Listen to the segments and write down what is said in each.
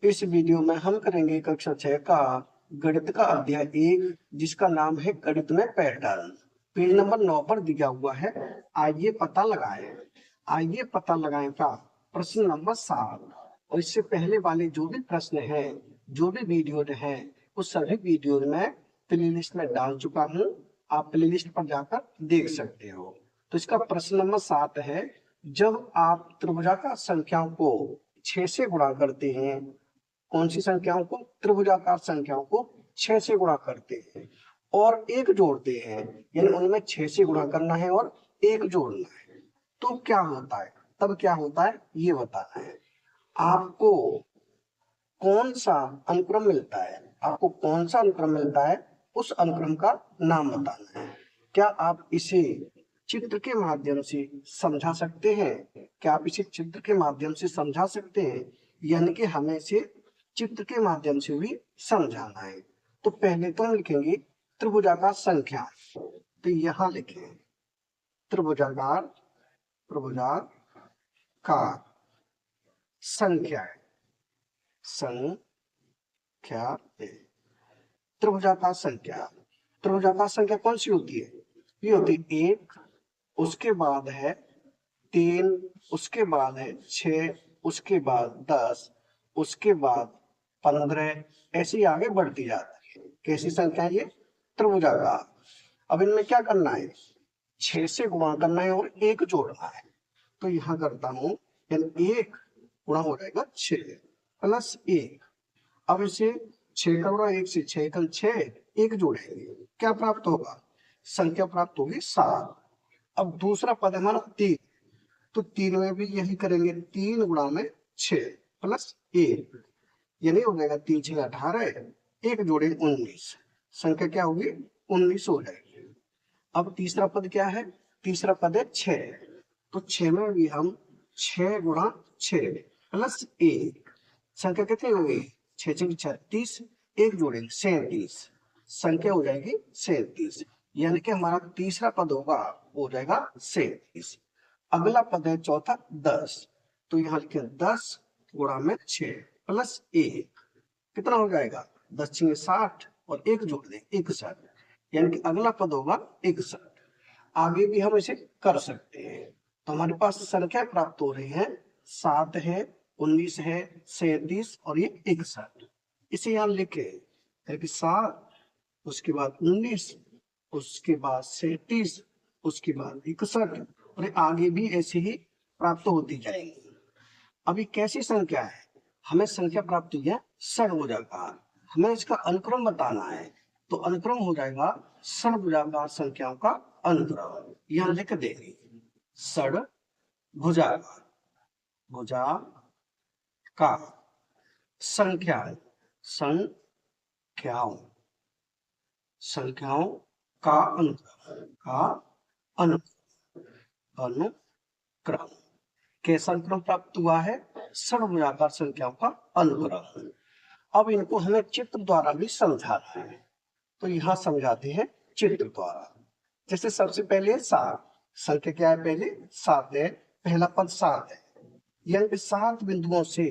इस वीडियो में हम करेंगे कक्षा 6 का गणित का अध्याय 1 जिसका नाम है गणित में पैटर्न। पेज नंबर 9 पर दिया हुआ है। आइए पता लगाएं का प्रश्न नंबर 7। और इससे पहले वाले जो भी प्रश्न हैं, जो भी वीडियो हैं, उस सभी वीडियो में प्लेलिस्ट में डाल चुका हूं। आप प्लेलिस्ट पर जाकर देख सकते हो। तो इसका प्रश्न नंबर 7 है, जब आप त्रिभुजाकार संख्याओं को 6 से गुणा करते हैं, कौन सी संख्याओं को? त्रिभुजाकार संख्याओं को 6 से गुणा करते हैं और एक जोड़ते हैं, यानी उनमें 6 से गुणा करना है और एक जोड़ना है, तो क्या होता है? तब क्या होता है ये बताना है। आपको कौन सा अनुक्रम मिलता है, आपको कौन सा अनुक्रम मिलता है, उस अनुक्रम का नाम बताना है। क्या आप इसे चित्र के माध्यम से समझा सकते हैं? क्या आप इसे चित्र के माध्यम से समझा सकते हैं? यानी कि हमें इसे चित्र के माध्यम से भी समझाना है। तो पहले तो हम लिखेंगे त्रिभुजाकार संख्या। तो यहां लिखें त्रिभुजाकार, त्रिभुजाकार संख्या, संख्या त्रिभुजाकार संख्या। त्रिभुजाकार संख्या कौन सी होती है? ये होती है 1, उसके बाद है 3, उसके बाद है 6, उसके बाद 10, उसके बाद 15, ऐसे ही आगे बढ़ती जाती है। कैसी संख्या है ये? त्रिभुजाकार। अब इनमें क्या करना है? 6 से गुणा करना है और एक जोड़ना है। तो यहां करता हूं, यानी 1 गुणा हो जाएगा 6 प्लस 1। अब इसे 6 का गुणा 1 से 6 कल 6, एक जोड़ेंगे, क्या प्राप्त होगा? संख्या प्राप्त होगी 7। अब दूसरा पद हमारा 3, तो 3 में भी यही करेंगे, 3 गुणा में 6 प्लस 1, यानी हो जाएगा 3 6 18, एक जोड़े 19, संख्या क्या होगी? 19 हो जाएगी। अब तीसरा पद क्या है? तीसरा पद है 6, तो 6 में भी हम 6 गुणा 6 प्लस 1, संख्या कितनी होगी? 6 6 36, एक जोड़ेंगे 37, संख्या हो जाएगी 37, यानी कि हमारा तीसरा पद होगा, हो जाएगा 37। अगला पद है चौथा 10, तो यहाँ लिखे 10 गुणा में 6 प्लस 1, कितना हो जाएगा? 10 6 60 और एक जोड़ दें 61, यानी कि अगला पद होगा 61। आगे भी हम इसे कर सकते हैं। तो हमारे पास संख्या प्राप्त हो रही है, 7 है, 19 है, 37 और ये 61। इसे यहाँ लिखे 7, उसके बाद 19, उसके बाद 37, उसके बाद 61, और आगे भी ऐसे ही प्राप्त होती जाएंगी। अभी कैसी संख्या है? हमें संख्या प्राप्त हुई है षडभुजाकार, हमें इसका अनुक्रम बताना है। तो अनुक्रम हो जाएगा षडभुजाकार संख्याओं का अनुक्रम, यहां लिख देंगे षडभुजाकार, भुजा का संख्या, संख्याओं, संख्याओं का अनुक्रम, का अनुक्रम। कैसा अनुक्रम प्राप्त हुआ है? षडभुजाकार संख्याओं का अनुक्रम। अब इनको हमें चित्र द्वारा भी समझाना है, तो यहां समझाते हैं चित्र द्वारा। जैसे सबसे पहले 7, संख्या क्या है? पहले 7 है, पहला पद 7 है, यानी 7 बिंदुओं से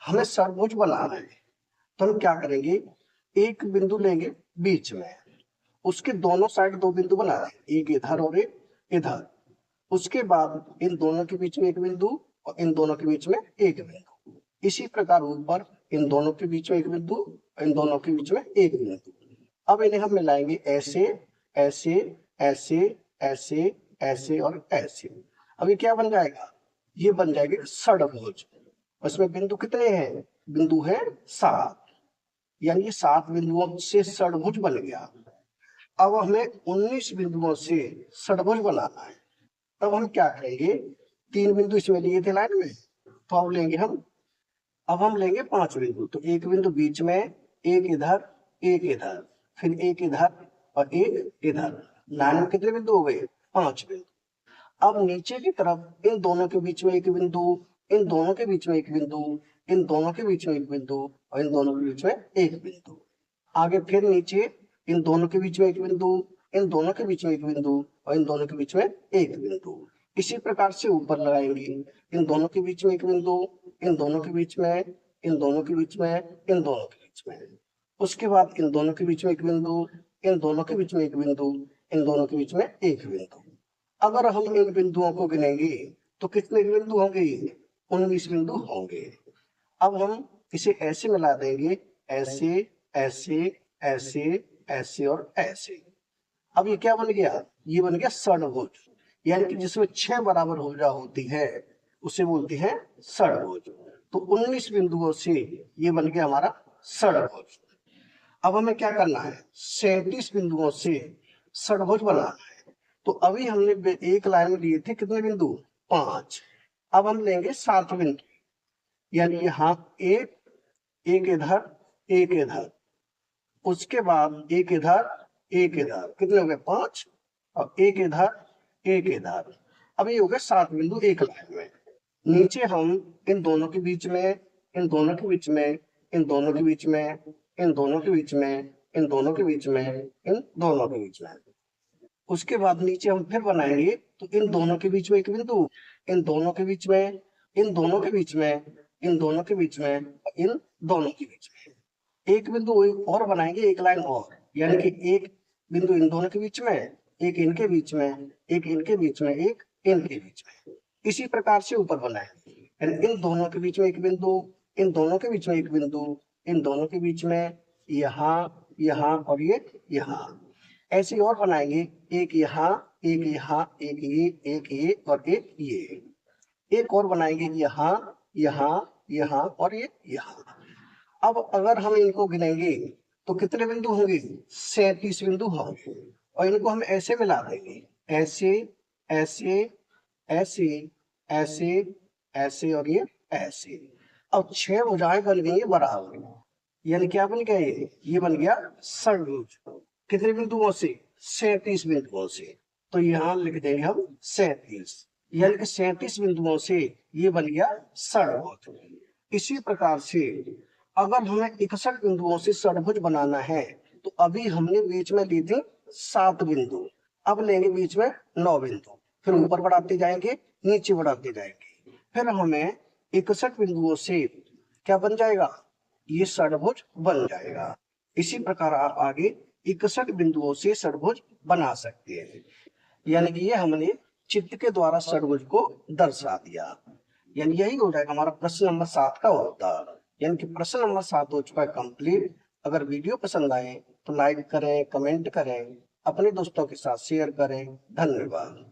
हमें षडभुज बनाना है। तो हम क्या करेंगे? एक बिंदु लेंगे बीच में, उसके दोनों साइड 2 बिंदु बना देंगे, एक इधर और एक इधर। उसके बाद इन दोनों के बीच में एक बिंदु और इन दोनों के बीच में एक बिंदु। इसी प्रकार ऊपर इन दोनों के बीच में एक बिंदु, इन दोनों के बीच में एक बिंदु। अब इन्हें हम मिलाएंगे ऐसे, ऐसे, ऐसे, ऐसे, ऐसे और ऐसे। अभी क्या बन जाएगा? ये बन जाएगी षडभुज। उसमें बिंदु कितने हैं? बिंदु है 7, यानी ये 7 बिंदुओं से षडभुज बन गया। अब हमें 19 बिंदुओं से षडभुज बनाना है। तब हम क्या करेंगे? 3 बिंदु इसमें लिए थे लाइन में, तो अब लेंगे हम, अब हम लेंगे 5 बिंदु। तो एक बिंदु बीच में, एक इधर, एक इधर, फिर एक इधर और एक इधर। लाइन में कितने बिंदु हो गए? 5 बिंदु। अब नीचे की तरफ इन दोनों के बीच में एक बिंदु, इन दोनों के बीच में एक बिंदु, इन दोनों के बीच में एक बिंदु और इन दोनों के बीच में एक बिंदु। आगे फिर नीचे इन दोनों के बीच में एक बिंदु, इन दोनों के बीच में एक बिंदु और इन दोनों के बीच में एक बिंदु। इसी प्रकार से ऊपर लगाएंगे, इन दोनों के बीच में एक बिंदु, इन दोनों के बीच में इन दोनों के बीच में, इन दोनों के बीच में, उसके बाद इन दोनों के बीच में एक बिंदु, इन दोनों के बीच में एक बिंदु, इन दोनों के बीच में एक बिंदु। अगर हम इन बिंदुओं को गिनेंगे तो कितने बिंदु होंगे? 19 बिंदु होंगे। अब हम इसे ऐसे मिला देंगे, ऐसे ऐसे ऐसे ऐसे और ऐसे। अब ये क्या बन गया? ये बन गया षडभुज, यानी कि जिसमें 6 बराबर भुजा होती है उसे बोलते हैं षडभुज। तो 19 बिंदुओं से ये बन गया हमारा षडभुज। अब हमें क्या करना है? 37 बिंदुओं से षडभुज बनाना है। तो अभी हमने एक लाइन में लिए थे कितने बिंदु? 5। अब हम लेंगे 7 बिंदु, यानी यहाँ एक, एक इधर, एक इधर, उसके बाद एक इधर, एक इधर, कितने हो गए? 5, और एक इधर, एक इधर। अब ये हो गए 7 बिंदु एक लाइन में। नीचे हम इन दोनों के बीच में, इन दोनों के बीच में, इन दोनों के बीच में, इन दोनों के बीच में, इन दोनों के बीच में, इन दोनों के बीच में, उसके बाद नीचे हम फिर बनाएंगे तो इन दोनों के बीच में एक बिंदु, इन दोनों के बीच में, इन दोनों के बीच में, इन दोनों के बीच में, इन दोनों के बीच में एक बिंदु और बनाएंगे, एक लाइन और, यानी कि एक बिंदु इन दोनों के बीच में, एक इनके बीच में, एक इनके बीच में, एक इनके बीच में। इसी प्रकार से ऊपर बनाएंगे, यानी इन दोनों के बीच में एक बिंदु, इन दोनों के बीच में एक बिंदु, इन दोनों के बीच में, यहाँ, यहाँ और ये यहाँ। ऐसे और बनाएंगे, एक यहाँ, एक यहाँ, एक ये और एक ये। एक और बनाएंगे यहाँ, यहाँ, यहाँ और ये यहाँ। अब अगर हम इनको गिनेंगे तो कितने बिंदु होंगे? 37 बिंदु होंगे। और इनको हम ऐसे मिला देंगे, ऐसे ऐसे ऐसे ऐसे ऐसे और ये ऐसे। अब 6 भुजाएं बन गई बराबर, यानी क्या बन गया? ये बन गया षडभुज। कितने बिंदुओं से? 37 बिंदुओं से। तो यहाँ लिख देंगे हम 37, यानी कि 37 बिंदुओं से ये बन गया षडभुज। इसी प्रकार से अगर हमें 61 बिंदुओं से षडभुज बनाना है तो अभी हमने बीच में ली थी 7 बिंदु, अब लेंगे बीच में 9 बिंदु, फिर ऊपर बढ़ाते जाएंगे, नीचे बढ़ाते जाएंगे, फिर हमें 61 बिंदुओं से क्या बन जाएगा? ये षडभुज बन जाएगा। इसी प्रकार आप आगे 61 बिंदुओं से षडभुज बना सकते हैं। यानी कि ये हमने चित्र के द्वारा षडभुज को दर्शा दिया। यानी यही हो जाएगा हमारा प्रश्न नंबर 7 का उत्तर। यानी कि प्रश्न नंबर 7 हो चुका है कंप्लीट। अगर वीडियो पसंद आए तो लाइक करें, कमेंट करें, अपने दोस्तों के साथ शेयर करें। धन्यवाद।